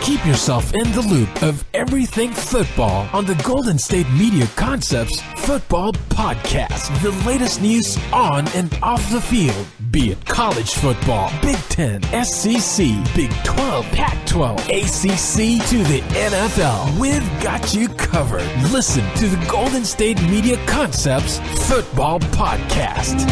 Keep yourself in the loop of everything football on the Golden State Media Concepts Football Podcast. The latest news on and off the field, be it college football, Big Ten, SEC, Big 12, Pac-12, ACC to the NFL. We've got you covered. Listen to the Golden State Media Concepts Football Podcast.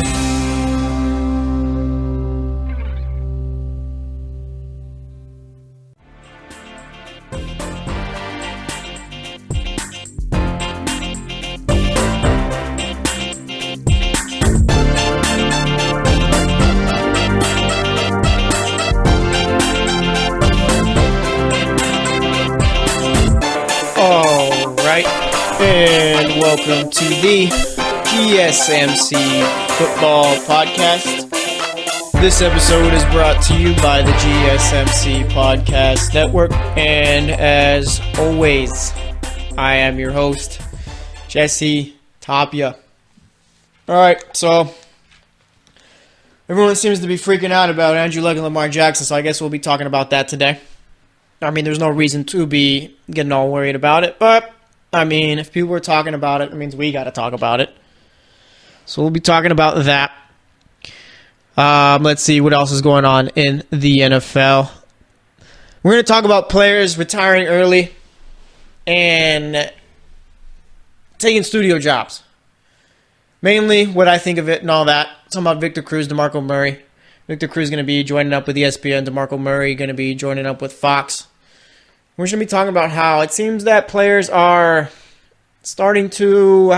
And welcome to the GSMC Football Podcast. This episode is brought to you by the GSMC Podcast Network. And as always, I am your host, Jesse Tapia. Alright, so everyone seems to be freaking out about Andrew Luck and Lamar Jackson, so I guess we'll be talking about that today. I mean, there's no reason to be getting all worried about it, but I mean, if people are talking about it, it means we got to talk about it. So we'll be talking about that. Let's see what else is going on in the NFL. We're going to talk about players retiring early and taking studio jobs. Mainly what I think of it and all that. Talking about Victor Cruz, DeMarco Murray. Victor Cruz is going to be joining up with ESPN. DeMarco Murray going to be joining up with Fox. We're going to be talking about how it seems that players are starting to,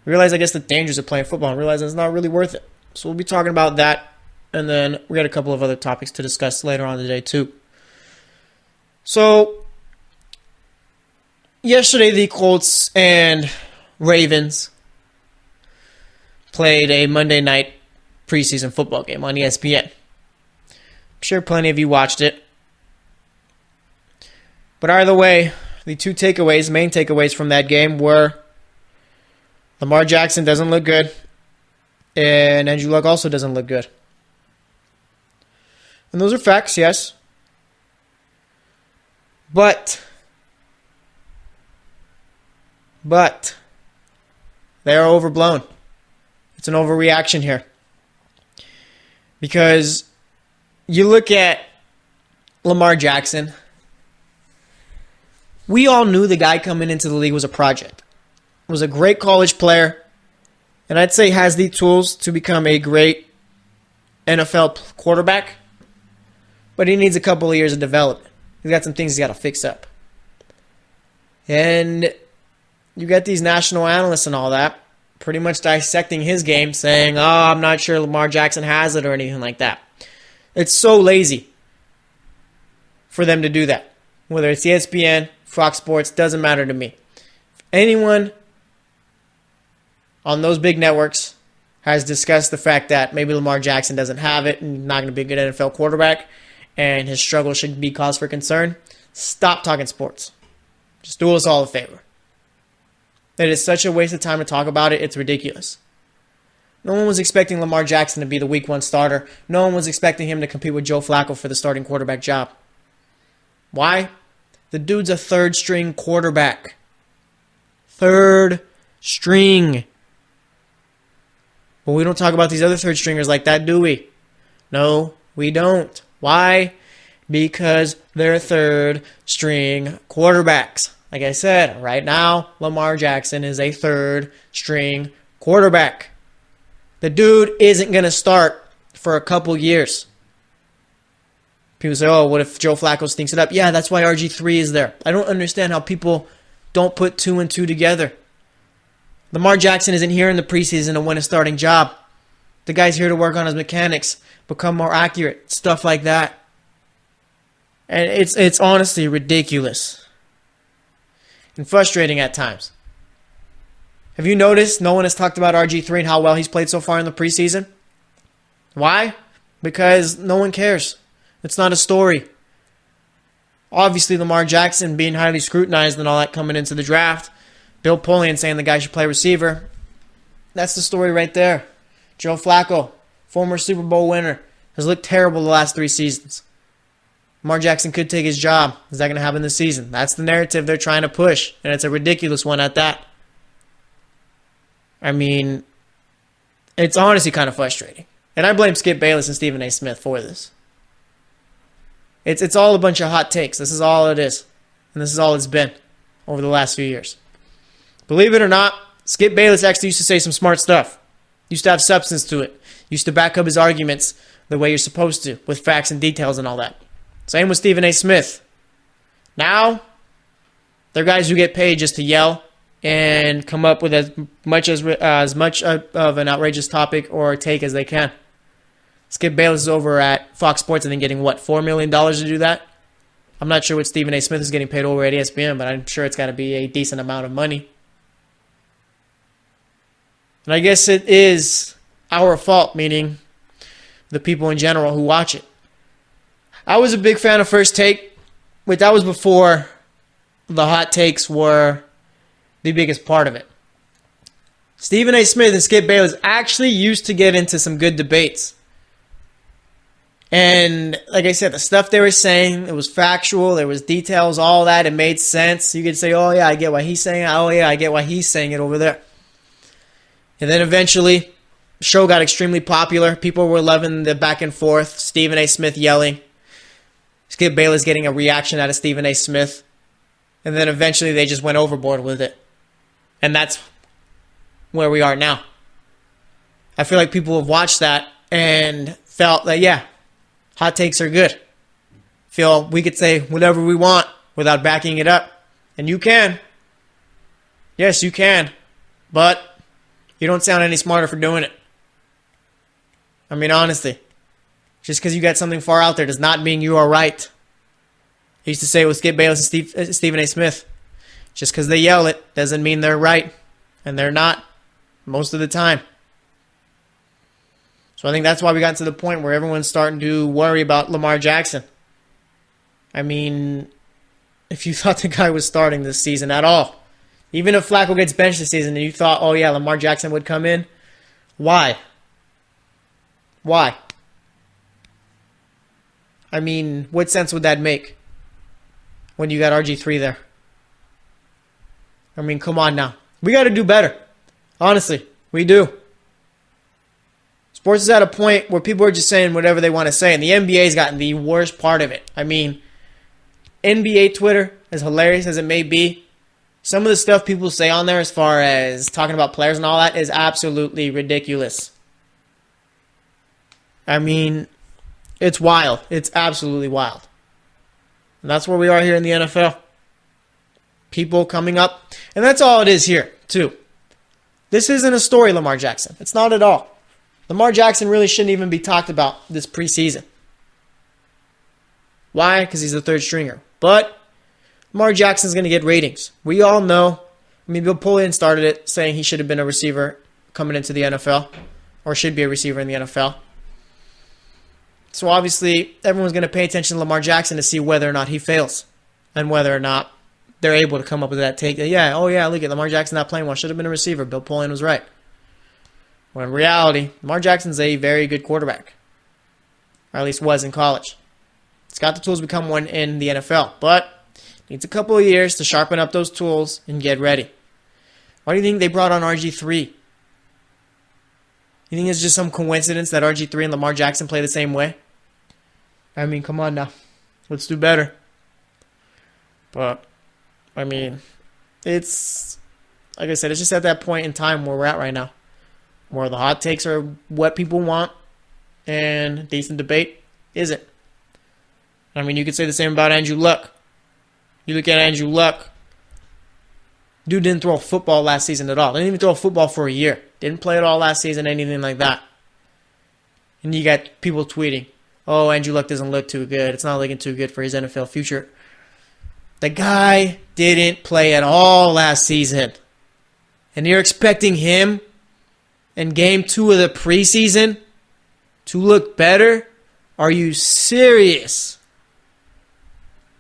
realize, I guess, the dangers of playing football and realize it's not really worth it. So we'll be talking about that, and then we got a couple of other topics to discuss later on today, too. So, yesterday the Colts and Ravens played a Monday night preseason football game on ESPN. I'm sure plenty of you watched it. But either way, the main takeaways from that game were Lamar Jackson doesn't look good, and Andrew Luck also doesn't look good. And those are facts, yes. But they are overblown. It's an overreaction here. Because you look at Lamar Jackson, we all knew the guy coming into the league was a project. Was a great college player, and I'd say has the tools to become a great NFL quarterback, but he needs a couple of years of development. He's got some things he's got to fix up. And you got these national analysts and all that pretty much dissecting his game, saying, I'm not sure Lamar Jackson has it or anything like that. It's so lazy for them to do that. Whether it's ESPN, Fox Sports, doesn't matter to me. If anyone on those big networks has discussed the fact that maybe Lamar Jackson doesn't have it and not going to be a good NFL quarterback and his struggle should be cause for concern, stop talking sports. Just do us all a favor. It is such a waste of time to talk about it, it's ridiculous. No one was expecting Lamar Jackson to be the week one starter. No one was expecting him to compete with Joe Flacco for the starting quarterback job. Why? The dude's a third-string quarterback. Third string. But we don't talk about these other third-stringers like that, do we? No, we don't. Why? Because they're third-string quarterbacks. Like I said, right now, Lamar Jackson is a third-string quarterback. The dude isn't going to start for a couple years. People say, what if Joe Flacco stinks it up? Yeah, that's why RG3 is there. I don't understand how people don't put two and two together. Lamar Jackson isn't here in the preseason to win a starting job. The guy's here to work on his mechanics, become more accurate, stuff like that. And it's honestly ridiculous and frustrating at times. Have you noticed no one has talked about RG3 and how well he's played so far in the preseason? Why? Because no one cares. It's not a story. Obviously, Lamar Jackson being highly scrutinized and all that coming into the draft. Bill Polian saying the guy should play receiver. That's the story right there. Joe Flacco, former Super Bowl winner, has looked terrible the last 3 seasons. Lamar Jackson could take his job. Is that going to happen this season? That's the narrative they're trying to push, and it's a ridiculous one at that. I mean, it's honestly kind of frustrating. And I blame Skip Bayless and Stephen A. Smith for this. It's all a bunch of hot takes. This is all it is. And this is all it's been over the last few years. Believe it or not, Skip Bayless actually used to say some smart stuff. Used to have substance to it. Used to back up his arguments the way you're supposed to, with facts and details and all that. Same with Stephen A. Smith. Now, they're guys who get paid just to yell and come up with as much of an outrageous topic or take as they can. Skip Bayless is over at Fox Sports, I think, getting, $4 million to do that? I'm not sure what Stephen A. Smith is getting paid over at ESPN, but I'm sure it's got to be a decent amount of money. And I guess it is our fault, meaning the people in general who watch it. I was a big fan of First Take, but that was before the hot takes were the biggest part of it. Stephen A. Smith and Skip Bayless actually used to get into some good debates. And like I said, the stuff they were saying, it was factual, there was details, all that, it made sense. You could say, oh yeah, I get why he's saying it. Oh yeah, I get why he's saying it over there. And then eventually, the show got extremely popular. People were loving the back and forth. Stephen A. Smith yelling. Skip Bayless getting a reaction out of Stephen A. Smith. And then eventually they just went overboard with it. And that's where we are now. I feel like people have watched that and felt that, yeah, hot takes are good. Feel we could say whatever we want without backing it up. And you can. Yes, you can. But you don't sound any smarter for doing it. I mean, honestly. Just because you got something far out there does not mean you are right. I used to say it with Skip Bayless and Stephen A. Smith. Just because they yell it doesn't mean they're right. And they're not most of the time. So I think that's why we got to the point where everyone's starting to worry about Lamar Jackson. I mean, if you thought the guy was starting this season at all, even if Flacco gets benched this season and you thought, oh yeah, Lamar Jackson would come in, why? Why? I mean, what sense would that make when you got RG3 there? I mean, come on now. We got to do better. Honestly, we do. Sports is at a point where people are just saying whatever they want to say, and the NBA's gotten the worst part of it. I mean, NBA Twitter, as hilarious as it may be, some of the stuff people say on there as far as talking about players and all that is absolutely ridiculous. I mean, it's wild. It's absolutely wild. And that's where we are here in the NFL. People coming up. And that's all it is here, too. This isn't a story, Lamar Jackson. It's not at all. Lamar Jackson really shouldn't even be talked about this preseason. Why? Because he's the third stringer. But Lamar Jackson's going to get ratings. We all know. I mean, Bill Polian started it saying he should have been a receiver coming into the NFL. Or should be a receiver in the NFL. So obviously, everyone's going to pay attention to Lamar Jackson to see whether or not he fails. And whether or not they're able to come up with that take. Yeah, oh yeah, look at Lamar Jackson not playing well. Should have been a receiver. Bill Polian was right. When in reality, Lamar Jackson's a very good quarterback. Or at least was in college. He's got the tools to become one in the NFL. But needs a couple of years to sharpen up those tools and get ready. Why do you think they brought on RG3? You think it's just some coincidence that RG3 and Lamar Jackson play the same way? I mean, come on now. Let's do better. But, I mean, it's, like I said, it's just at that point in time where we're at right now. Where the hot takes are what people want and decent debate isn't. I mean, you could say the same about Andrew Luck. You look at Andrew Luck. Dude didn't throw a football last season at all. Didn't even throw a football for a year. Didn't play at all last season, anything like that. And you got people tweeting, oh, Andrew Luck doesn't look too good. It's not looking too good for his NFL future. The guy didn't play at all last season. And you're expecting him in game 2 of the preseason to look better? Are you serious?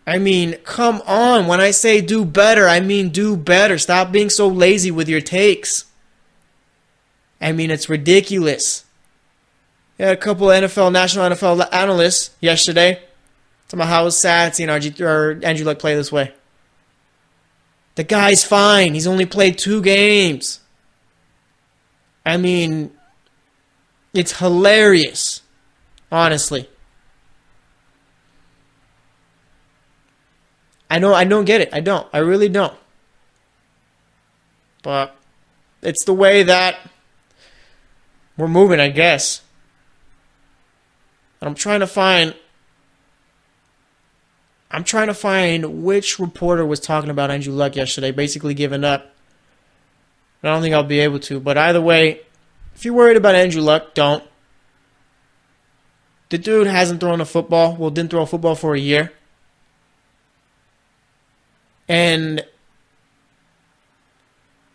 I mean, come on. When I say do better, I mean do better. Stop being so lazy with your takes. I mean, it's ridiculous. Yeah, a couple of national NFL analysts yesterday Talking about how it's sad seeing Andrew Luck play this way. The guy's fine. He's only played 2 games. I mean, it's hilarious. Honestly. I don't get it. I don't. I really don't. But it's the way that we're moving, I guess. And I'm trying to find which reporter was talking about Andrew Luck yesterday, basically giving up. I don't think I'll be able to. But either way, if you're worried about Andrew Luck, don't. The dude hasn't thrown a football. Well, didn't throw a football for a year. And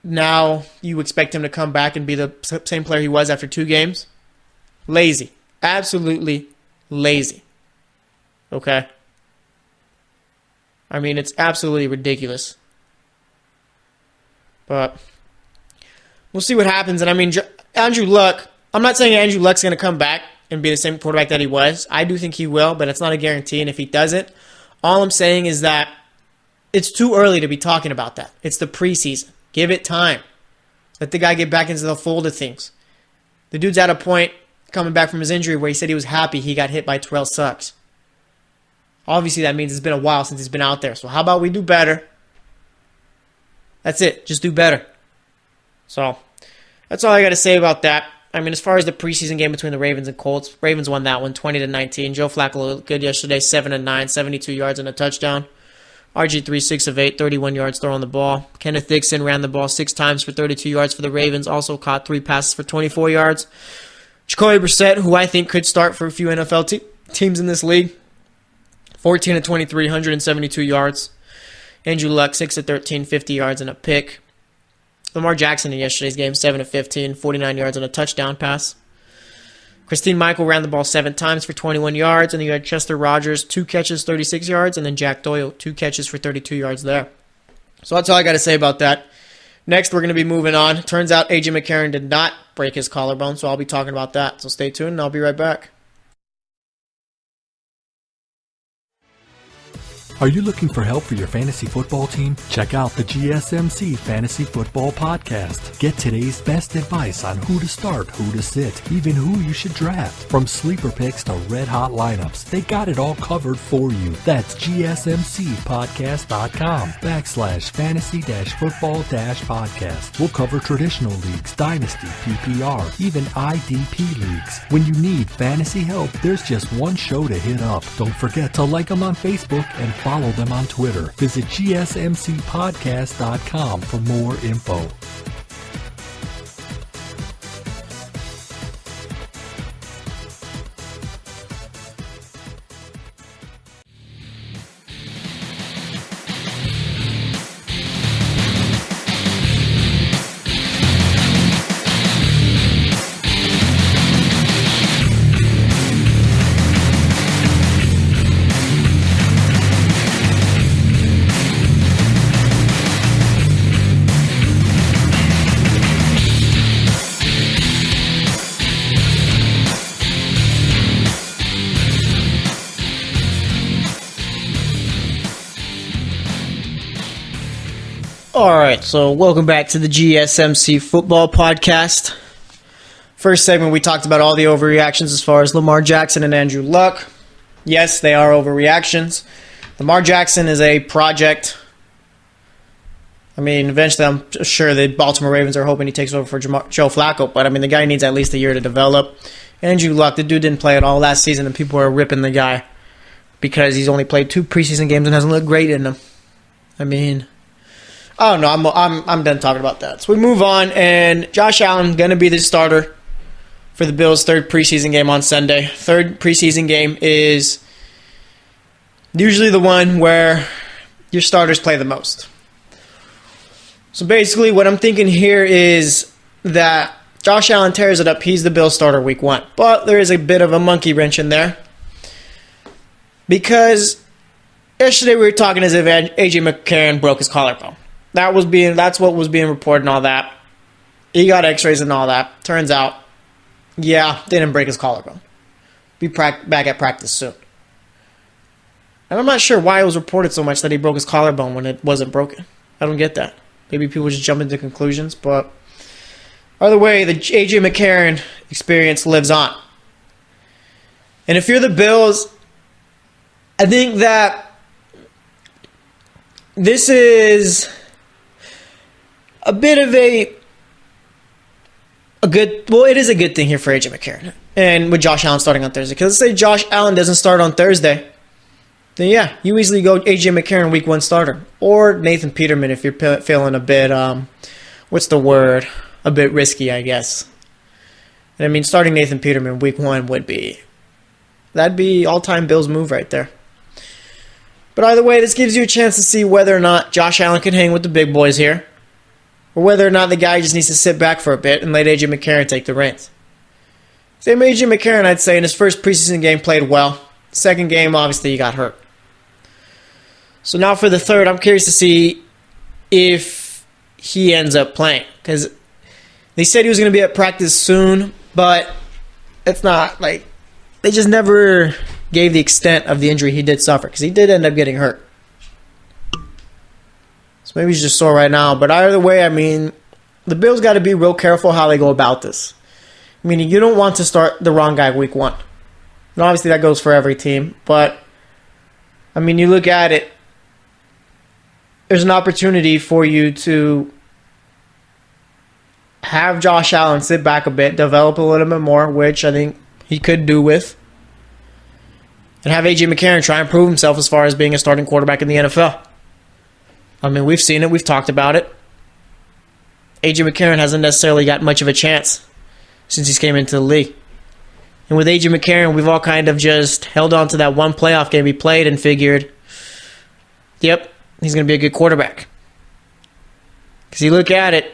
now you expect him to come back and be the same player he was after 2 games? Lazy. Absolutely lazy. Okay? I mean, it's absolutely ridiculous. But we'll see what happens. And I mean, Andrew Luck, I'm not saying Andrew Luck's going to come back and be the same quarterback that he was. I do think he will, but it's not a guarantee. And if he doesn't, all I'm saying is that it's too early to be talking about that. It's the preseason. Give it time. Let the guy get back into the fold of things. The dude's at a point coming back from his injury where he said he was happy he got hit by Terrell Suggs. Obviously, that means it's been a while since he's been out there. So how about we do better? That's it. Just do better. So that's all I got to say about that. I mean, as far as the preseason game between the Ravens and Colts, Ravens won that one 20-19. Joe Flacco looked good yesterday, 7-9, 72 yards and a touchdown. RG3, 6 of 8, 31 yards throwing the ball. Kenneth Dixon ran the ball 6 times for 32 yards for the Ravens. Also caught 3 passes for 24 yards. Jacoby Brissett, who I think could start for a few NFL teams in this league, 14-23, 172 yards. Andrew Luck, 6-13, 50 yards and a pick. Lamar Jackson in yesterday's game, 7-15, 49 yards and a touchdown pass. Christine Michael ran the ball 7 times for 21 yards, and then you had Chester Rogers, 2 catches, 36 yards, and then Jack Doyle, 2 catches for 32 yards there. So that's all I got to say about that. Next, we're going to be moving on. Turns out A.J. McCarron did not break his collarbone, so I'll be talking about that. So stay tuned, and I'll be right back. Are you looking for help for your fantasy football team? Check out the GSMC Fantasy Football Podcast. Get today's best advice on who to start, who to sit, even who you should draft. From sleeper picks to red-hot lineups, they got it all covered for you. That's GSMCpodcast.com/fantasy-football-podcast. We'll cover traditional leagues, dynasty, PPR, even IDP leagues. When you need fantasy help, there's just one show to hit up. Don't forget to like them on Facebook and follow them on Twitter. Visit GSMCpodcast.com for more info. Alright, so welcome back to the GSMC Football Podcast. First segment, we talked about all the overreactions as far as Lamar Jackson and Andrew Luck. Yes, they are overreactions. Lamar Jackson is a project. I mean, eventually I'm sure the Baltimore Ravens are hoping he takes over for Joe Flacco, but I mean, the guy needs at least a year to develop. Andrew Luck, the dude didn't play at all last season, and people are ripping the guy because he's only played 2 preseason games and hasn't looked great in them. I mean, oh no, I'm done talking about that. So we move on, and Josh Allen going to be the starter for the Bills' 3rd preseason game on Sunday. 3rd preseason game is usually the one where your starters play the most. So basically what I'm thinking here is that Josh Allen tears it up. He's the Bills starter week 1. But there is a bit of a monkey wrench in there because yesterday we were talking as if A.J. McCarron broke his collarbone. That's what was being reported and all that. He got x-rays and all that. Turns out, yeah, didn't break his collarbone. Be back at practice soon. And I'm not sure why it was reported so much that he broke his collarbone when it wasn't broken. I don't get that. Maybe people just jump into conclusions, but either way, the A.J. McCarron experience lives on. And if you're the Bills, I think that this is a bit of a good, well, it is a good thing here for A.J. McCarron. And with Josh Allen starting on Thursday. Because let's say Josh Allen doesn't start on Thursday, then yeah, you easily go A.J. McCarron week 1 starter. Or Nathan Peterman if you're feeling a bit, a bit risky, I guess. And I mean, starting Nathan Peterman week 1 that'd be all-time Bills move right there. But either way, this gives you a chance to see whether or not Josh Allen can hang with the big boys here, or whether or not the guy just needs to sit back for a bit and let A.J. McCarron take the reins. Same A.J. McCarron, I'd say, in his first preseason game played well. Second game, obviously, he got hurt. So now for the third, I'm curious to see if he ends up playing. Because they said he was going to be at practice soon, but it's not like they just never gave the extent of the injury he did suffer. Because he did end up getting hurt. So maybe he's just sore right now. But either way, I mean, the Bills got to be real careful how they go about this. Meaning you don't want to start the wrong guy week 1. And obviously that goes for every team. But, I mean, you look at it, there's an opportunity for you to have Josh Allen sit back a bit, develop a little bit more, which I think he could do with, and have A.J. McCarron try and prove himself as far as being a starting quarterback in the NFL. I mean, we've seen it. We've talked about it. A.J. McCarron hasn't necessarily got much of a chance since he's came into the league. And with A.J. McCarron, we've all kind of just held on to that one playoff game he played and figured, yep, he's going to be a good quarterback. Because you look at it,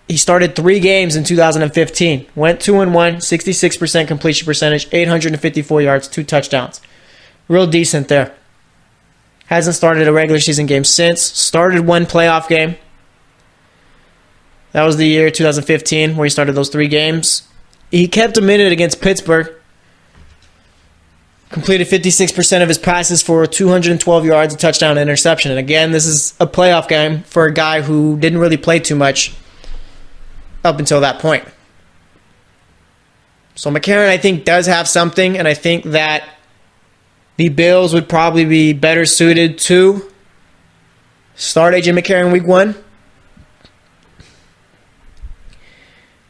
he started 3 games in 2015. Went 2-1, 66% completion percentage, 854 yards, 2 touchdowns. Real decent there. Hasn't started a regular season game since. Started 1 playoff game. That was the year 2015 where he started those 3 games. He kept him in it against Pittsburgh. Completed 56% of his passes for 212 yards, a touchdown, and interception. And again, this is a playoff game for a guy who didn't really play too much up until that point. So McCarron, I think, does have something, and I think that the Bills would probably be better suited to start A.J. McCarron week 1.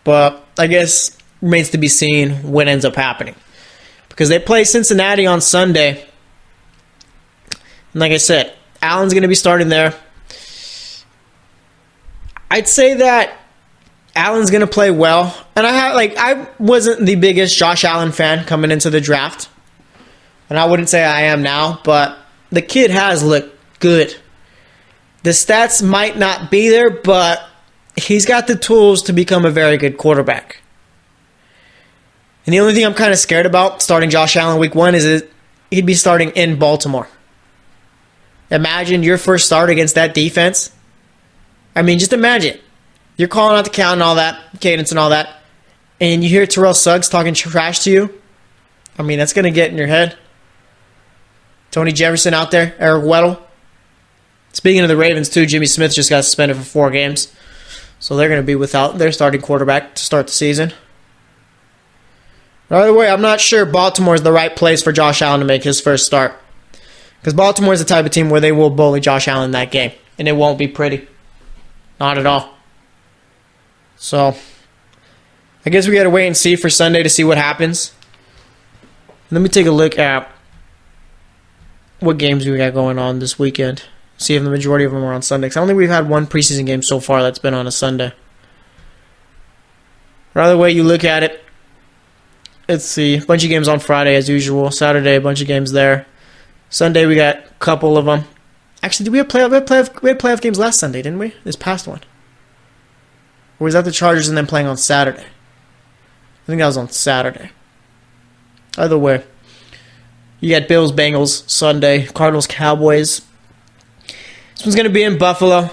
But I guess remains to be seen what ends up happening. Because they play Cincinnati on Sunday. And like I said, Allen's going to be starting there. I'd say that Allen's going to play well. And I wasn't the biggest Josh Allen fan coming into the draft. And I wouldn't say I am now, but the kid has looked good. The stats might not be there, but he's got the tools to become a very good quarterback. And the only thing I'm kind of scared about starting Josh Allen week 1 is he'd be starting in Baltimore. Imagine your first start against that defense. I mean, just imagine. You're calling out the count and all that, cadence and all that, and you hear Terrell Suggs talking trash to you. I mean, that's going to get in your head. Tony Jefferson out there, Eric Weddle. Speaking of the Ravens, too, Jimmy Smith just got suspended for 4 games. So they're going to be without their starting quarterback to start the season. By the way, I'm not sure Baltimore is the right place for Josh Allen to make his first start. Because Baltimore is the type of team where they will bully Josh Allen in that game. And it won't be pretty. Not at all. So, I guess we got to wait and see for Sunday to see what happens. Let me take a look at what games we got going on this weekend. See if the majority of them are on Sunday. Because I don't think we've had one preseason game so far that's been on a Sunday. Either way you look at it, let's see. A bunch of games on Friday as usual. Saturday, a bunch of games there. Sunday, we got a couple of them. Actually, did we have playoff games last Sunday, didn't we? This past one. Or was that the Chargers and then playing on Saturday? I think that was on Saturday. Either way. You got Bills, Bengals, Sunday. Cardinals, Cowboys. This one's going to be in Buffalo.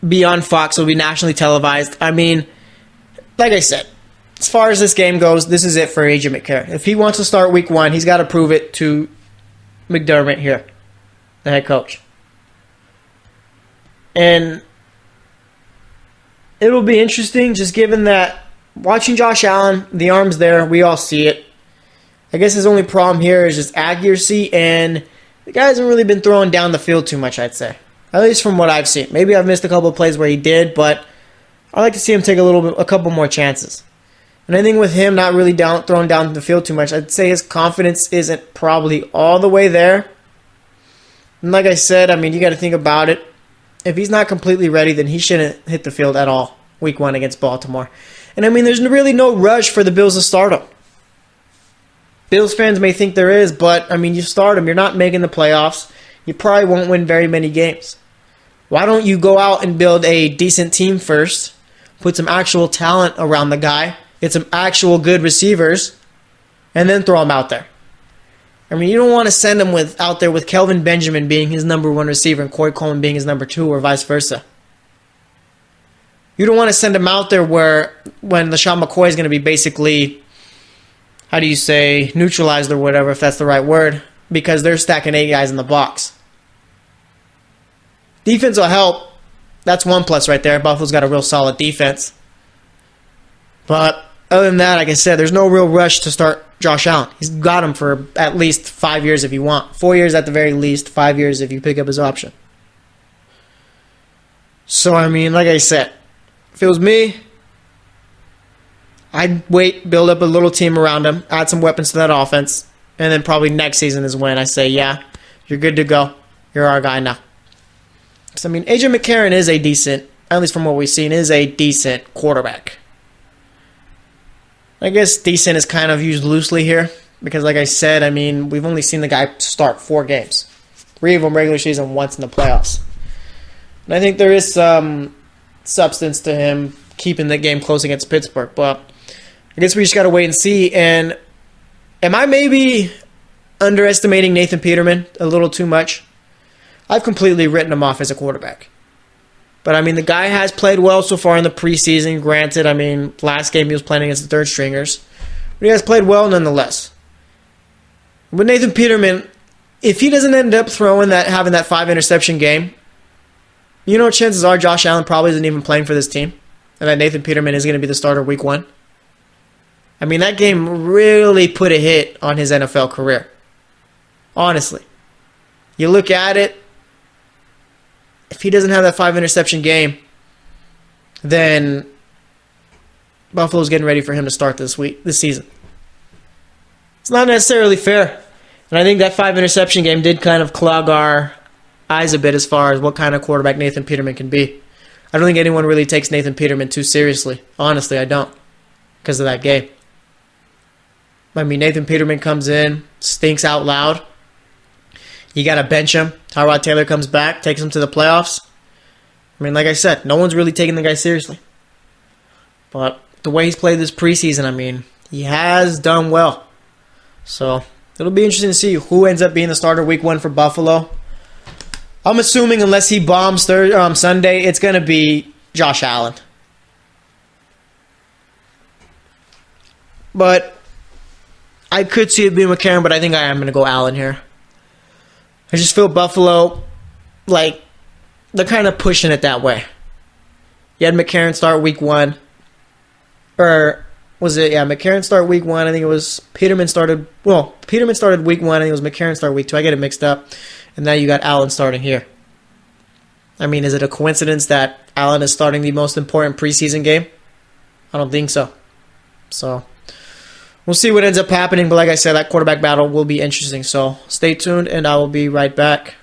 Be on Fox. It'll be nationally televised. I mean, like I said, as far as this game goes, this is it for A.J. McCarron. If he wants to start week 1, he's got to prove it to McDermott here. the head coach. And it'll be interesting just given that watching Josh Allen, the arm's there, we all see it. I guess his only problem here is just accuracy, and the guy hasn't really been throwing down the field too much, I'd say. At least from what I've seen. Maybe I've missed a couple of plays where he did, but I like to see him take a couple more chances. And I think with him not really throwing down the field too much, I'd say his confidence isn't probably all the way there. And like I said, I mean, you got to think about it. If he's not completely ready, then he shouldn't hit the field at all week 1 against Baltimore. And I mean, there's really no rush for the Bills to start him. Bills fans may think there is, but I mean, you start him. You're not making the playoffs. You probably won't win very many games. Why don't you go out and build a decent team first, put some actual talent around the guy, get some actual good receivers, and then throw him out there? I mean, you don't want to send him out there with Kelvin Benjamin being his number 1 receiver and Corey Coleman being his number 2 or vice versa. You don't want to send him out there when LaShawn McCoy is going to be basically, neutralized or whatever, if that's the right word, because they're stacking 8 guys in the box. Defense will help. That's one plus right there. Buffalo's got a real solid defense. But other than that, like I said, there's no real rush to start Josh Allen. He's got him for at least 5 years if you want. 4 years at the very least. 5 years if you pick up his option. So, I mean, like I said, if it was me, I'd wait, build up a little team around him, add some weapons to that offense, and then probably next season is when I say, yeah, you're good to go. You're our guy now. Because, I mean, AJ McCarron is a decent, at least from what we've seen, is a decent quarterback. I guess decent is kind of used loosely here because, like I said, I mean, we've only seen the guy start 4 games. 3 of them regular season, once in the playoffs. And I think there is some substance to him keeping the game close against Pittsburgh. But I guess we just got to wait and see. And am I maybe underestimating Nathan Peterman a little too much? I've completely written him off as a quarterback. But, I mean, the guy has played well so far in the preseason. Granted, I mean, last game he was playing against the third stringers. But he has played well nonetheless. But Nathan Peterman, if he doesn't end up having that 5 interception game, you know, chances are Josh Allen probably isn't even playing for this team. And that Nathan Peterman is going to be the starter week 1. I mean, that game really put a hit on his NFL career. Honestly. You look at it, if he doesn't have that 5 interception game, then Buffalo's getting ready for him to start this season. It's not necessarily fair. And I think that 5 interception game did kind of clog our eyes a bit as far as what kind of quarterback Nathan Peterman can be. I don't think anyone really takes Nathan Peterman too seriously. Honestly, I don't. Because of that game. I mean, Nathan Peterman comes in, stinks out loud. You got to bench him. Tyrod Taylor comes back, takes him to the playoffs. I mean, like I said, no one's really taking the guy seriously. But the way he's played this preseason, I mean, he has done well. So it'll be interesting to see who ends up being the starter week 1 for Buffalo. I'm assuming unless he bombs Sunday, it's going to be Josh Allen. But I could see it being McCarron, but I think I am going to go Allen here. I just feel Buffalo, like, they're kind of pushing it that way. You had McCarron start week 1. Or, was it, yeah, McCarron start week 1. I think it was Peterman started week 1. I think it was McCarron start week 2. I get it mixed up. And now you got Allen starting here. I mean, is it a coincidence that Allen is starting the most important preseason game? I don't think so. So, we'll see what ends up happening. But like I said, that quarterback battle will be interesting. So, stay tuned, and I will be right back.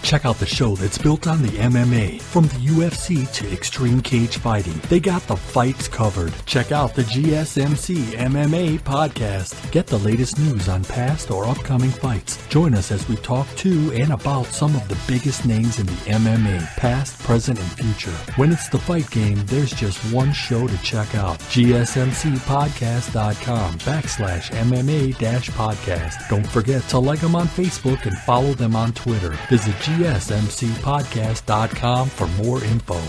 Check out the show that's built on the MMA. From the UFC to extreme cage fighting, they got the fights covered. Check out the GSMC MMA podcast. Get the latest news on past or upcoming fights. Join us as we talk to and about some of the biggest names in the MMA, past, present, and future. When it's the fight game, there's just one show to check out. GSMCpodcast.com/MMA-podcast. Don't forget to like them on Facebook and follow them on Twitter. Visit GSMCpodcast.com for more info.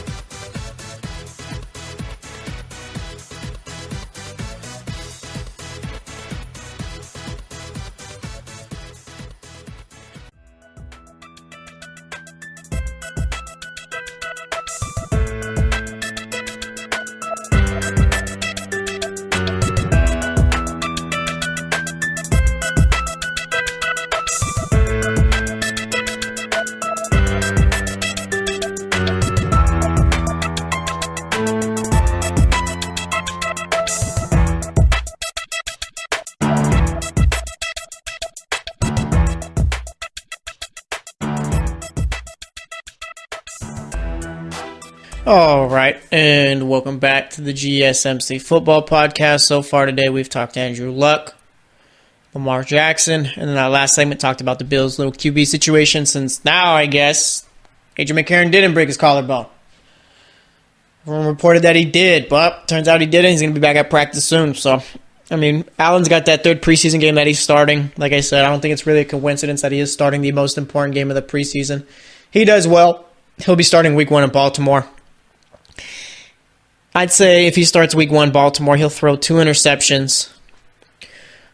All right, and welcome back to the GSMC Football Podcast. So far today, we've talked to Andrew Luck, Lamar Jackson, and in our last segment talked about the Bills' little QB situation, since now, I guess, Adrian McCarron didn't break his collarbone. Everyone reported that he did, but turns out he didn't. He's going to be back at practice soon. So, I mean, Allen's got that third preseason game that he's starting. Like I said, I don't think it's really a coincidence that he is starting the most important game of the preseason. He does well. He'll be starting week 1 in Baltimore. I'd say if he starts week 1 Baltimore, he'll throw 2 interceptions,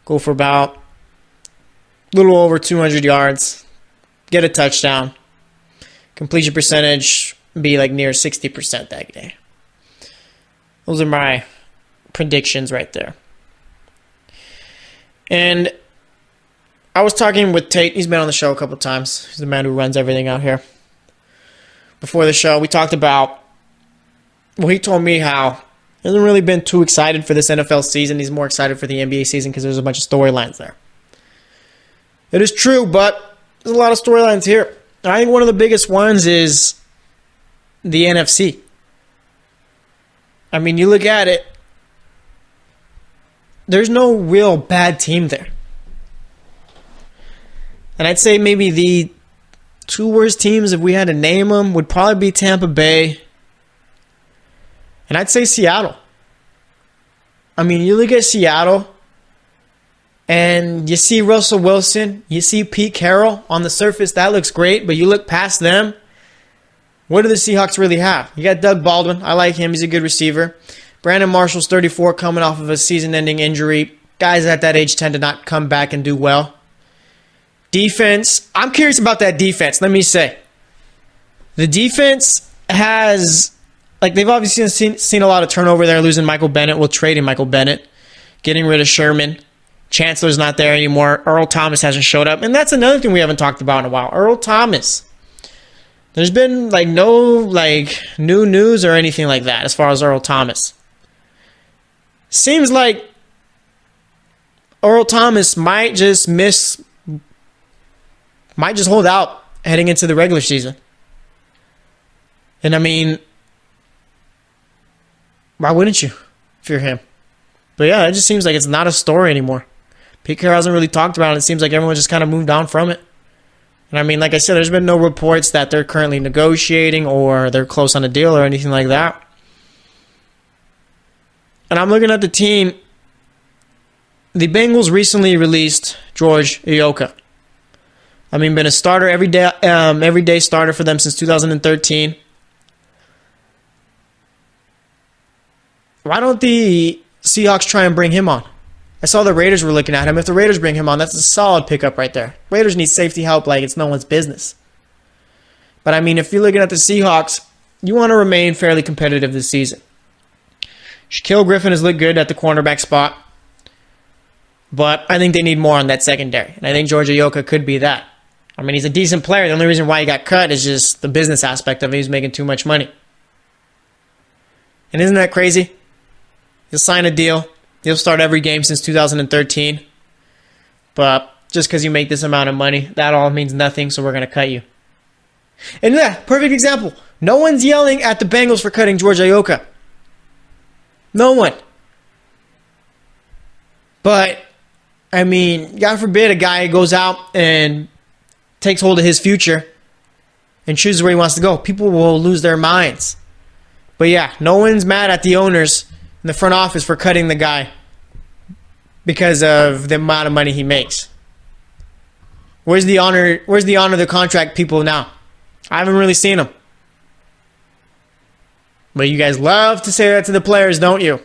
go for about a little over 200 yards, get a touchdown, completion percentage be like near 60% that day. Those are my predictions right there. And I was talking with Tate. He's been on the show a couple times. He's the man who runs everything out here. Before the show, we talked about, well, he told me how he hasn't really been too excited for this NFL season. He's more excited for the NBA season because there's a bunch of storylines there. It is true, but there's a lot of storylines here. I think one of the biggest ones is the NFC. I mean, you look at it, there's no real bad team there. And I'd say maybe the 2 worst teams, if we had to name them, would probably be Tampa Bay, and I'd say Seattle. I mean, you look at Seattle, and you see Russell Wilson, you see Pete Carroll. On the surface, that looks great, but you look past them, what do the Seahawks really have? You got Doug Baldwin. I like him. He's a good receiver. Brandon Marshall's 34, coming off of a season-ending injury. Guys at that age tend to not come back and do well. Defense, I'm curious about that defense. Let me say, the defense has, like, they've obviously seen a lot of turnover there, losing Michael Bennett. Well, trading Michael Bennett, getting rid of Sherman. Chancellor's not there anymore. Earl Thomas hasn't showed up. And that's another thing we haven't talked about in a while. Earl Thomas. There's been, like, no, like, new news or anything like that as far as Earl Thomas. Seems like Earl Thomas might just hold out heading into the regular season. And I mean, why wouldn't you if you're him? But yeah, it just seems like it's not a story anymore. Pete Carroll hasn't really talked about it. It seems like everyone just kind of moved on from it. And I mean, like I said, there's been no reports that they're currently negotiating or they're close on a deal or anything like that. And I'm looking at the team. The Bengals recently released George Iyoka. I mean, been a starter everyday starter for them since 2013. Why don't the Seahawks try and bring him on? I saw the Raiders were looking at him. If the Raiders bring him on, that's a solid pickup right there. Raiders need safety help like it's no one's business. But I mean, if you're looking at the Seahawks, you want to remain fairly competitive this season. Shaquille Griffin has looked good at the cornerback spot, but I think they need more on that secondary. And I think George Iyoka could be that. I mean, he's a decent player. The only reason why he got cut is just the business aspect of it. He's making too much money. And isn't that crazy? He'll sign a deal. He'll start every game since 2013. But just because you make this amount of money, that all means nothing, so we're going to cut you. And yeah, perfect example. No one's yelling at the Bengals for cutting George Iyoka. No one. But, I mean, God forbid a guy goes out and takes hold of his future and chooses where he wants to go. People will lose their minds. But yeah, no one's mad at the owners in the front office for cutting the guy because of the amount of money he makes. Where's the honor of the contract people now? I haven't really seen them. But you guys love to say that to the players, don't you?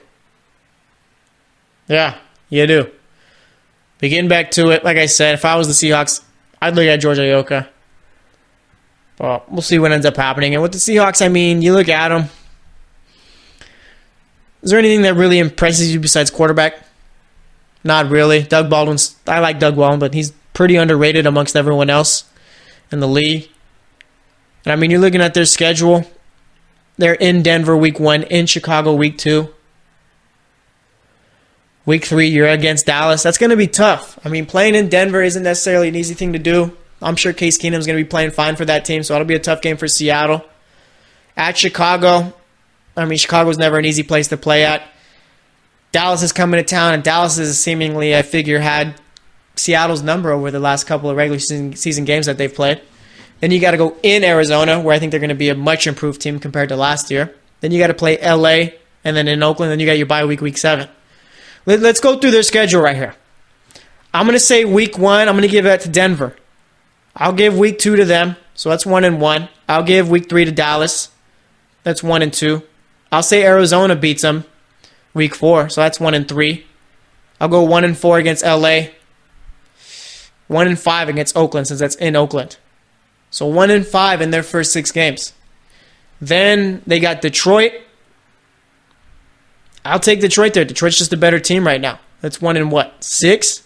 Yeah, you do. But getting back to it, like I said, if I was the Seahawks, I'd look at George Iyoka. But we'll see what ends up happening. And with the Seahawks, I mean, you look at them. Is there anything that really impresses you besides quarterback? Not really. Doug Baldwin's, I like Doug Baldwin, but he's pretty underrated amongst everyone else in the league. And I mean, you're looking at their schedule. They're in Denver week 1, in Chicago week 2. Week 3, you're against Dallas. That's going to be tough. I mean, playing in Denver isn't necessarily an easy thing to do. I'm sure Case Keenum's going to be playing fine for that team, so it'll be a tough game for Seattle. At Chicago, I mean, Chicago's never an easy place to play at. Dallas is coming to town, and Dallas is seemingly, I figure, had Seattle's number over the last couple of regular season games that they've played. Then you got to go in Arizona, where I think they're going to be a much improved team compared to last year. Then you got to play LA, and then in Oakland, then you got your bye week 7. Let's go through their schedule right here. I'm going to say week 1, I'm going to give that to Denver. I'll give week 2 to them, so that's 1-1. I'll give week 3 to Dallas. That's 1-2. I'll say Arizona beats them week 4, so that's 1-3. I'll go 1-4 against LA. 1-5 against Oakland, since that's in Oakland. So 1-5 in their first 6 games. Then they got Detroit. I'll take Detroit there. Detroit's just a better team right now. That's 1-6.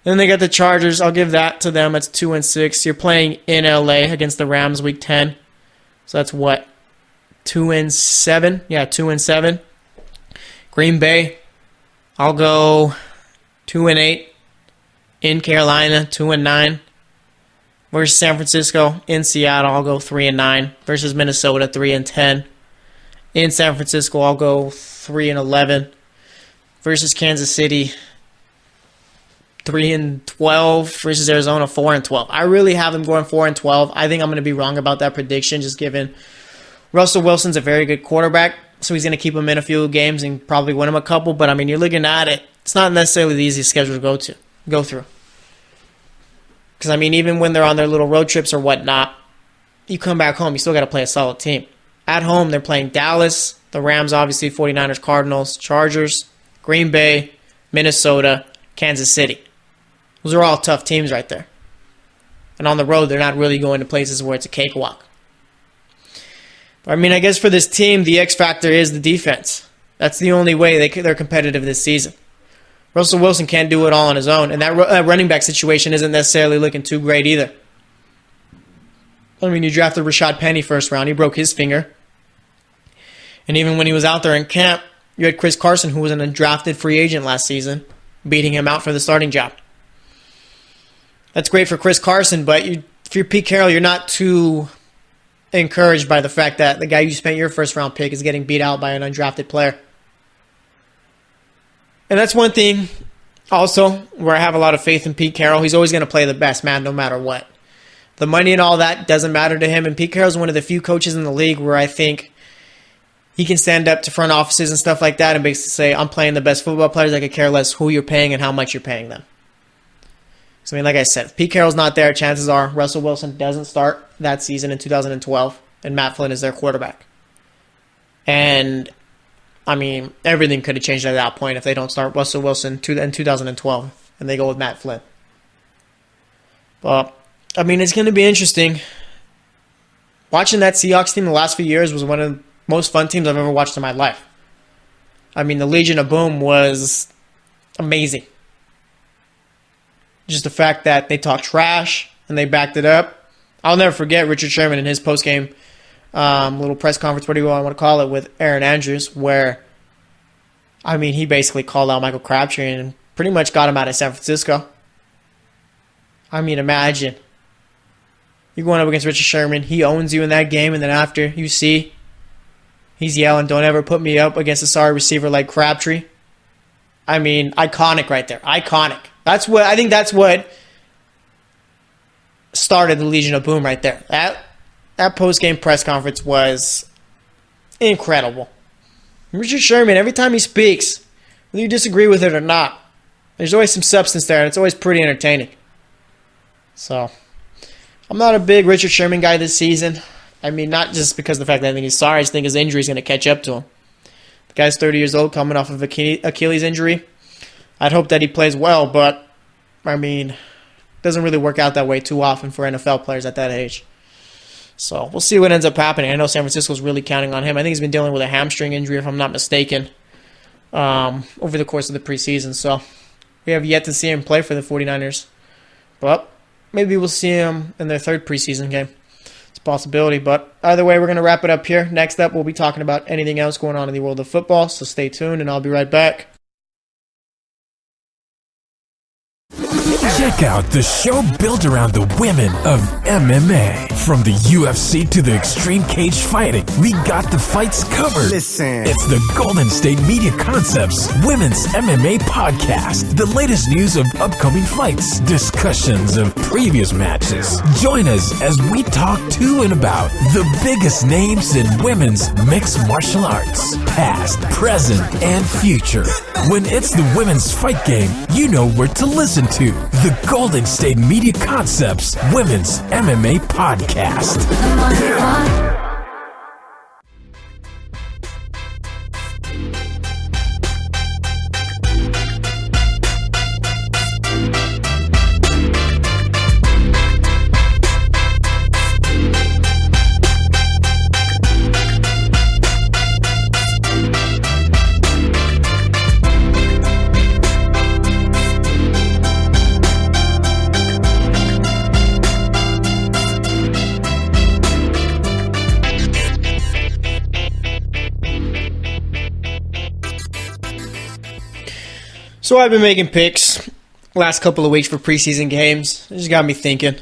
Then they got the Chargers. I'll give that to them. That's 2-6. You're playing in LA against the Rams week 10. So that's what? 2-7? Yeah, 2-7. Green Bay. I'll go 2-8. In Carolina, 2-9. Versus San Francisco. In Seattle, I'll go 3-9. Versus Minnesota, 3-10. In San Francisco, I'll go 3-11. Versus Kansas City, 3-12. Versus Arizona, 4-12. I really have them going 4-12. I think I'm going to be wrong about that prediction, just given Russell Wilson's a very good quarterback, so he's going to keep him in a few games and probably win him a couple. But I mean, you're looking at it. It's not necessarily the easiest schedule to go through. Because, I mean, even when they're on their little road trips or whatnot, you come back home, you still got to play a solid team. At home, they're playing Dallas, the Rams, obviously, 49ers, Cardinals, Chargers, Green Bay, Minnesota, Kansas City. Those are all tough teams right there. And on the road, they're not really going to places where it's a cakewalk. But, I mean, I guess for this team, the X factor is the defense. That's the only way they're competitive this season. Russell Wilson can't do it all on his own, and that running back situation isn't necessarily looking too great either. I mean, you drafted Rashad Penny first round. He broke his finger. And even when he was out there in camp, you had Chris Carson, who was an undrafted free agent last season, beating him out for the starting job. That's great for Chris Carson, but if you're Pete Carroll, you're not too encouraged by the fact that the guy you spent your first round pick is getting beat out by an undrafted player. And that's one thing also where I have a lot of faith in Pete Carroll. He's always going to play the best man no matter what. The money and all that doesn't matter to him. And Pete Carroll's one of the few coaches in the league where I think he can stand up to front offices and stuff like that and basically say, I'm playing the best football players. I could care less who you're paying and how much you're paying them. So, I mean, like I said, if Pete Carroll's not there, chances are Russell Wilson doesn't start that season in 2012, and Matt Flynn is their quarterback. And I mean, everything could have changed at that point if they don't start Russell Wilson in 2012 and they go with Matt Flynn. But, I mean, it's going to be interesting. Watching that Seahawks team the last few years was one of the most fun teams I've ever watched in my life. I mean, the Legion of Boom was amazing. Just the fact that they talked trash and they backed it up. I'll never forget Richard Sherman in his postgame little press conference, what do you want to call it, with Aaron Andrews, where, I mean, he basically called out Michael Crabtree and pretty much got him out of San Francisco. I mean, imagine. You're going up against Richard Sherman. He owns you in that game, and then after, you see, he's yelling, don't ever put me up against a sorry receiver like Crabtree. I mean, iconic right there. Iconic. I think that's what started the Legion of Boom right there. That post-game press conference was incredible. Richard Sherman, every time he speaks, whether you disagree with it or not, there's always some substance there, and it's always pretty entertaining. So, I'm not a big Richard Sherman guy this season. I mean, not just because of the fact that I think he's sorry, I just think his injury is going to catch up to him. The guy's 30 years old, coming off of Achilles injury. I'd hope that he plays well, but, I mean, it doesn't really work out that way too often for NFL players at that age. So, we'll see what ends up happening. I know San Francisco's really counting on him. I think he's been dealing with a hamstring injury, if I'm not mistaken, over the course of the preseason. So, we have yet to see him play for the 49ers. But maybe we'll see him in their third preseason game. It's a possibility. But either way, we're going to wrap it up here. Next up, we'll be talking about anything else going on in the world of football. So, stay tuned, and I'll be right back. Check out the show built around the women of MMA. From the UFC to the extreme cage fighting, we got the fights covered. Listen. It's the Golden State Media Concepts Women's MMA Podcast. The latest news of upcoming fights, discussions of previous matches. Join us as we talk to and about the biggest names in women's mixed martial arts, past, present, and future. When it's the women's fight game, you know where to listen to. The Golden State Media Concepts Women's MMA Podcast. So I've been making picks last couple of weeks for preseason games. It just got me thinking.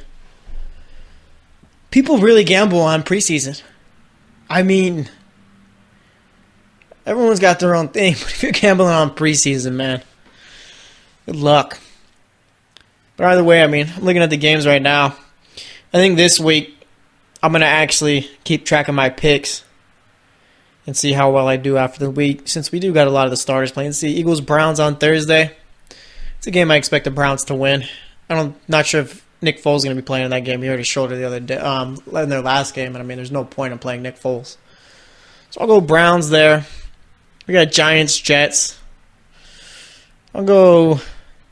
People really gamble on preseason. I mean, everyone's got their own thing, but if you're gambling on preseason, man, good luck. But either way, I mean, I'm looking at the games right now. I think this week I'm going to actually keep track of my picks and see how well I do after the week, since we do got a lot of the starters playing. See, Eagles-Browns on Thursday. It's a game I expect the Browns to win. Not sure if Nick Foles is going to be playing in that game. He hurt his shoulder the other day, in their last game, and I mean, there's no point in playing Nick Foles. So I'll go Browns there. We got Giants-Jets. I'll go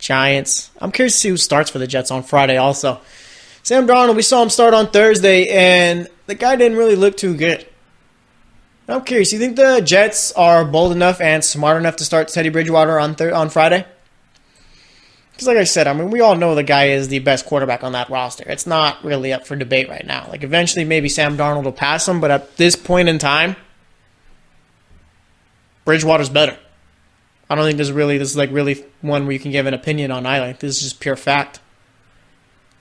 Giants. I'm curious to see who starts for the Jets on Friday also. Sam Darnold, we saw him start on Thursday, and the guy didn't really look too good. I'm curious, you think the Jets are bold enough and smart enough to start Teddy Bridgewater on Friday? Because like I said, I mean, we all know the guy is the best quarterback on that roster. It's not really up for debate right now. Like, eventually maybe Sam Darnold will pass him, but at this point in time, Bridgewater's better. I don't think this is really one where you can give an opinion on either. This is just pure fact.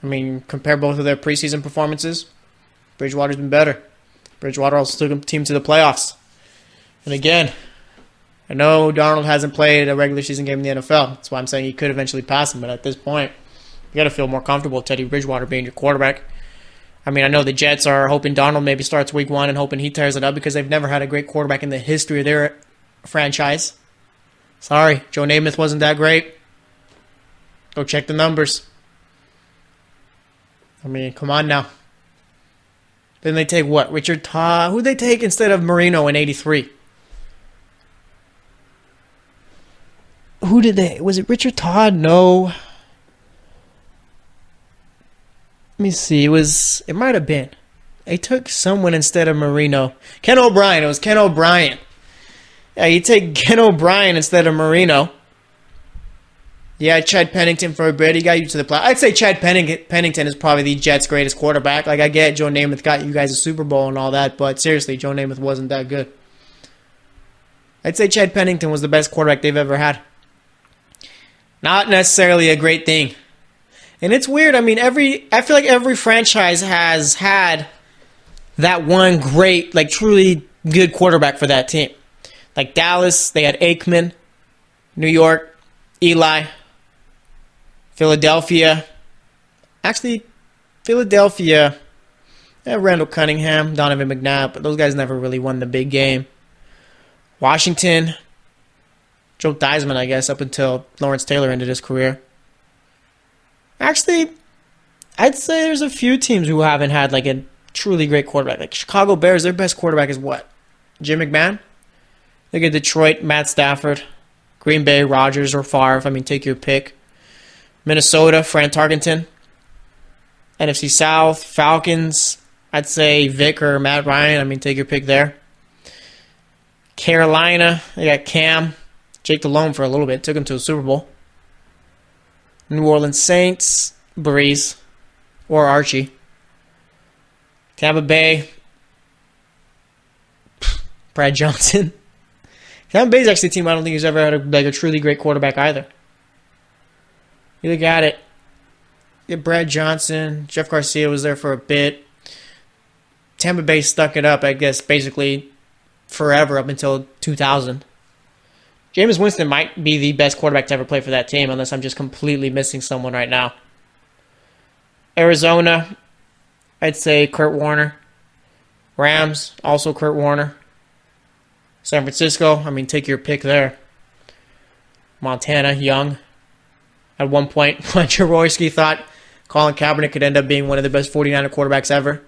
I mean, compare both of their preseason performances. Bridgewater's been better. Bridgewater also took a team to the playoffs. And again, I know Darnold hasn't played a regular season game in the NFL. That's why I'm saying he could eventually pass him. But at this point, you got to feel more comfortable with Teddy Bridgewater being your quarterback. I mean, I know the Jets are hoping Darnold maybe starts week 1 and hoping he tears it up because they've never had a great quarterback in the history of their franchise. Sorry, Joe Namath wasn't that great. Go check the numbers. I mean, come on now. Then they take what? Richard Todd? Who'd they take instead of Marino in 83? Who did they? Was it Richard Todd? No. Let me see. It might have been. They took someone instead of Marino. Ken O'Brien. It was Ken O'Brien. Yeah, you take Ken O'Brien instead of Marino. Yeah, Chad Pennington for a bit. He got you to the playoffs. I'd say Chad Pennington is probably the Jets' greatest quarterback. Like, I get Joe Namath got you guys a Super Bowl and all that, but seriously, Joe Namath wasn't that good. I'd say Chad Pennington was the best quarterback they've ever had. Not necessarily a great thing. And it's weird. I mean, I feel like every franchise has had that one great, like, truly good quarterback for that team. Like Dallas, they had Aikman. New York, Eli. Philadelphia, Randall Cunningham, Donovan McNabb, but those guys never really won the big game. Washington, Joe Theismann, I guess, up until Lawrence Taylor ended his career. Actually, I'd say there's a few teams who haven't had like a truly great quarterback. Like Chicago Bears, their best quarterback is what? Jim McMahon? Look at Detroit, Matt Stafford. Green Bay, Rodgers or Favre. I mean, take your pick. Minnesota, Fran Tarkenton. NFC South, Falcons, I'd say Vic or Matt Ryan. I mean, take your pick there. Carolina, they got Cam. Jake Delhomme for a little bit. Took him to a Super Bowl. New Orleans Saints, Breeze or Archie. Tampa Bay, Brad Johnson. Tampa Bay's actually a team I don't think has ever had a truly great quarterback either. You look at it. Yeah, Brad Johnson, Jeff Garcia was there for a bit. Tampa Bay stuck it up, I guess, basically forever up until 2000. Jameis Winston might be the best quarterback to ever play for that team, unless I'm just completely missing someone right now. Arizona, I'd say Kurt Warner. Rams, also Kurt Warner. San Francisco, I mean, take your pick there. Montana, Young. At one point, Jaworski thought Colin Kaepernick could end up being one of the best 49er quarterbacks ever.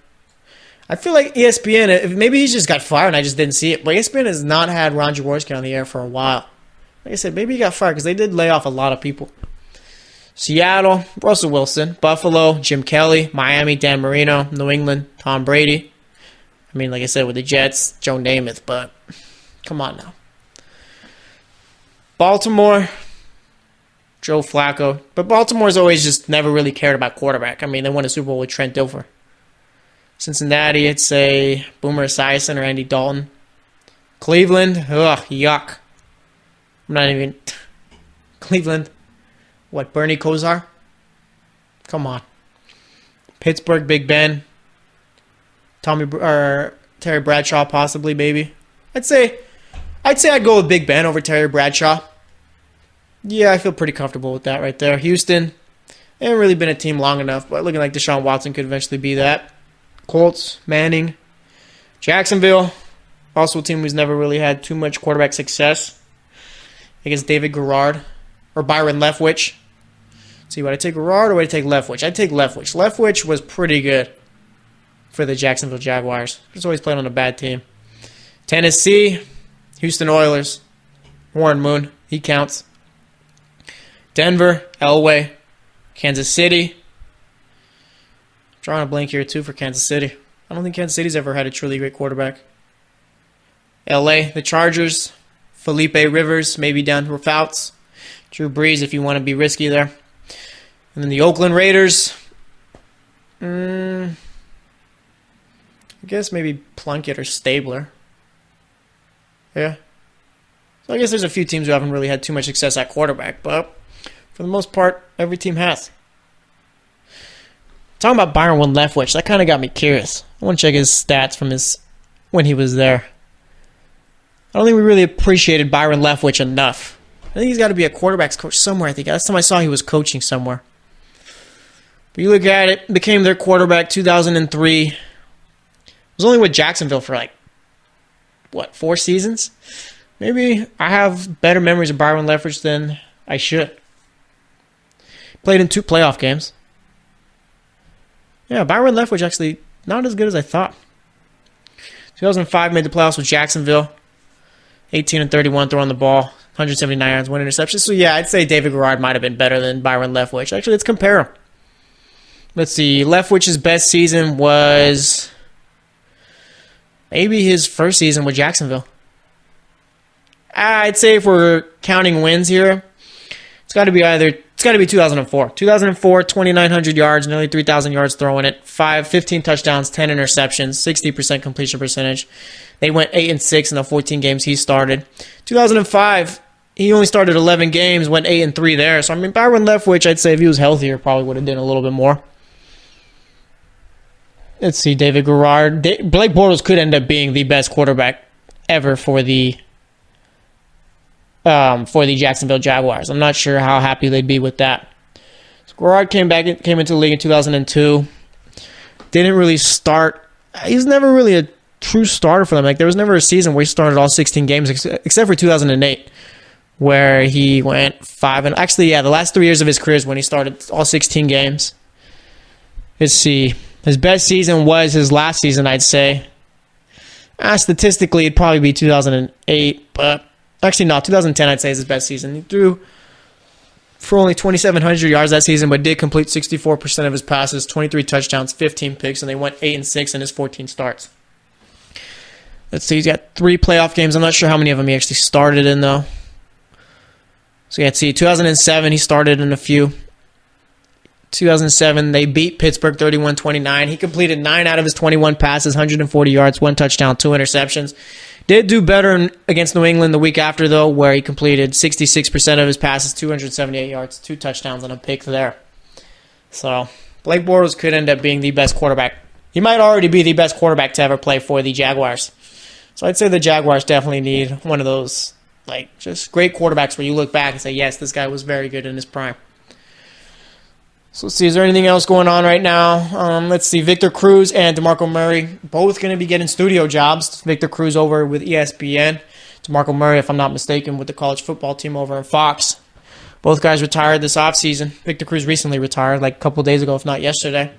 I feel like ESPN, maybe he just got fired and I just didn't see it, but ESPN has not had Ron Jaworski on the air for a while. Like I said, maybe he got fired because they did lay off a lot of people. Seattle, Russell Wilson. Buffalo, Jim Kelly. Miami, Dan Marino. New England, Tom Brady. I mean, like I said, with the Jets, Joe Namath, but come on now. Baltimore, Joe Flacco. But Baltimore's always just never really cared about quarterback. I mean, they won a Super Bowl with Trent Dilfer. Cincinnati, I'd say Boomer Esiason or Andy Dalton. Cleveland, yuck. I'm not even... Cleveland, what, Bernie Kosar? Come on. Pittsburgh, Big Ben. Terry Bradshaw, possibly, maybe. I'd say I'd go with Big Ben over Terry Bradshaw. Yeah, I feel pretty comfortable with that right there. Houston, they haven't really been a team long enough, but looking like Deshaun Watson could eventually be that. Colts, Manning. Jacksonville, also a team who's never really had too much quarterback success. I guess David Garrard or Byron Leftwich. Let's see, would I take Garrard or would I take Leftwich? I'd take Leftwich. Leftwich was pretty good for the Jacksonville Jaguars. He's always played on a bad team. Tennessee, Houston Oilers. Warren Moon, he counts. Denver, Elway. Kansas City. Drawing a blank here, too, for Kansas City. I don't think Kansas City's ever had a truly great quarterback. L.A., the Chargers. Felipe Rivers, maybe down to Fouts. Drew Brees, if you want to be risky there. And then the Oakland Raiders. I guess maybe Plunkett or Stabler. Yeah. So I guess there's a few teams who haven't really had too much success at quarterback, but for the most part, every team has. Talking about Byron Leftwich, that kind of got me curious. I want to check his stats from when he was there. I don't think we really appreciated Byron Leftwich enough. I think he's got to be a quarterback's coach somewhere. I think last time I saw he was coaching somewhere. But you look at it, became their quarterback 2003. Was only with Jacksonville for 4 seasons? Maybe I have better memories of Byron Leftwich than I should. Played in 2 playoff games. Yeah, Byron Leftwich actually not as good as I thought. 2005 made the playoffs with Jacksonville. 18-31 throwing the ball. 179 yards, 1 interception. So yeah, I'd say David Garrard might have been better than Byron Leftwich. Actually, let's compare them. Let's see. Leftwich's best season was maybe his first season with Jacksonville. I'd say if we're counting wins here, it's got to be 2004. 2004, 2,900 yards, nearly 3,000 yards throwing it, 15 touchdowns, 10 interceptions, 60% completion percentage. They went 8-6 in the 14 games he started. 2005, he only started 11 games, went 8-3 there. So I mean, Byron Leftwich, I'd say if he was healthier, probably would have done a little bit more. Let's see, David Garrard. Blake Bortles could end up being the best quarterback ever for the Jacksonville Jaguars. I'm not sure how happy they'd be with that. So Garrard came into the league in 2002. Didn't really start. He's never really a true starter for them. There was never a season where he started all 16 games except for 2008, where he went 5 and actually, yeah, the last 3 years of his career is when he started all 16 games. Let's see. His best season was his last season, I'd say. Statistically, it'd probably be 2008, but actually, no, 2010 I'd say is his best season. He threw for only 2,700 yards that season, but did complete 64% of his passes, 23 touchdowns, 15 picks, and they went 8-6 in his 14 starts. Let's see, he's got 3 playoff games. I'm not sure how many of them he actually started in, though. So, yeah, let's see, 2007, he started in a few. 2007, they beat Pittsburgh 31-29. He completed 9 out of his 21 passes, 140 yards, 1 touchdown, 2 interceptions. Did do better against New England the week after, though, where he completed 66% of his passes, 278 yards, 2 touchdowns, and a pick there. So Blake Bortles could end up being the best quarterback. He might already be the best quarterback to ever play for the Jaguars. So I'd say the Jaguars definitely need one of those, like, just great quarterbacks where you look back and say, yes, this guy was very good in his prime. So let's see, is there anything else going on right now? Let's see, Victor Cruz and DeMarco Murray, both going to be getting studio jobs. Victor Cruz over with ESPN. DeMarco Murray, if I'm not mistaken, with the college football team over in Fox. Both guys retired this offseason. Victor Cruz recently retired, like a couple days ago, if not yesterday.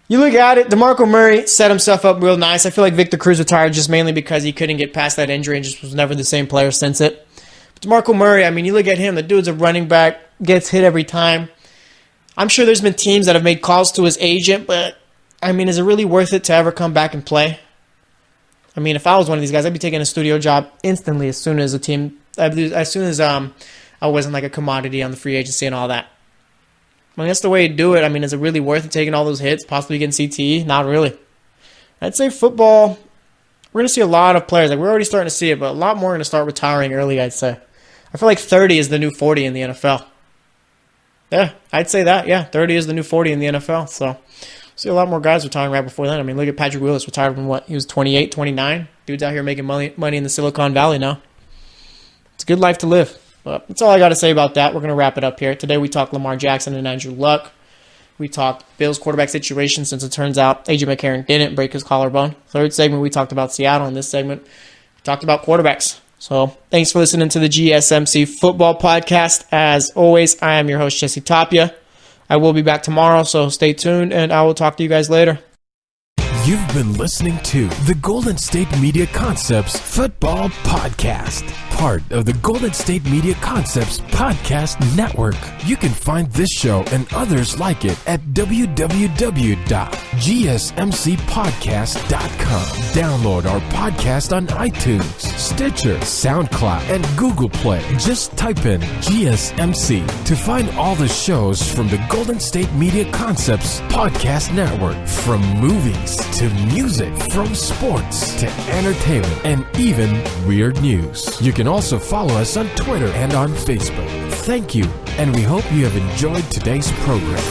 You look at it, DeMarco Murray set himself up real nice. I feel like Victor Cruz retired just mainly because he couldn't get past that injury and just was never the same player since it. But DeMarco Murray, I mean, you look at him, the dude's a running back, gets hit every time. I'm sure there's been teams that have made calls to his agent, but, I mean, is it really worth it to ever come back and play? I mean, if I was one of these guys, I'd be taking a studio job instantly as soon as I wasn't like a commodity on the free agency and all that. I mean, that's the way you do it. I mean, is it really worth it taking all those hits, possibly getting CTE? Not really. I'd say football, we're going to see a lot of players. Like, we're already starting to see it, but a lot more are going to start retiring early, I'd say. I feel like 30 is the new 40 in the NFL. Yeah, I'd say that. Yeah, 30 is the new 40 in the NFL. So, see a lot more guys retiring right before then. I mean, look at Patrick Willis, retired from what? He was 28, 29. Dude's out here making money in the Silicon Valley now. It's a good life to live. But that's all I got to say about that. We're going to wrap it up here. Today we talked Lamar Jackson and Andrew Luck. We talked Bills quarterback situation since it turns out A.J. McCarron didn't break his collarbone. Third segment, we talked about Seattle. In this segment, we talked about quarterbacks. So thanks for listening to the GSMC Football Podcast. As always, I am your host, Jesse Tapia. I will be back tomorrow, so stay tuned, and I will talk to you guys later. You've been listening to the Golden State Media Concepts Football Podcast, part of the Golden State Media Concepts Podcast Network. You can find this show and others like it at www.gsmcpodcast.com. Download our podcast on iTunes, Stitcher, SoundCloud, and Google Play. Just type in GSMC to find all the shows from the Golden State Media Concepts Podcast Network, from movies to music, from sports to entertainment, and even weird news. You can also follow us on Twitter and on Facebook. Thank you, and we hope you have enjoyed today's program.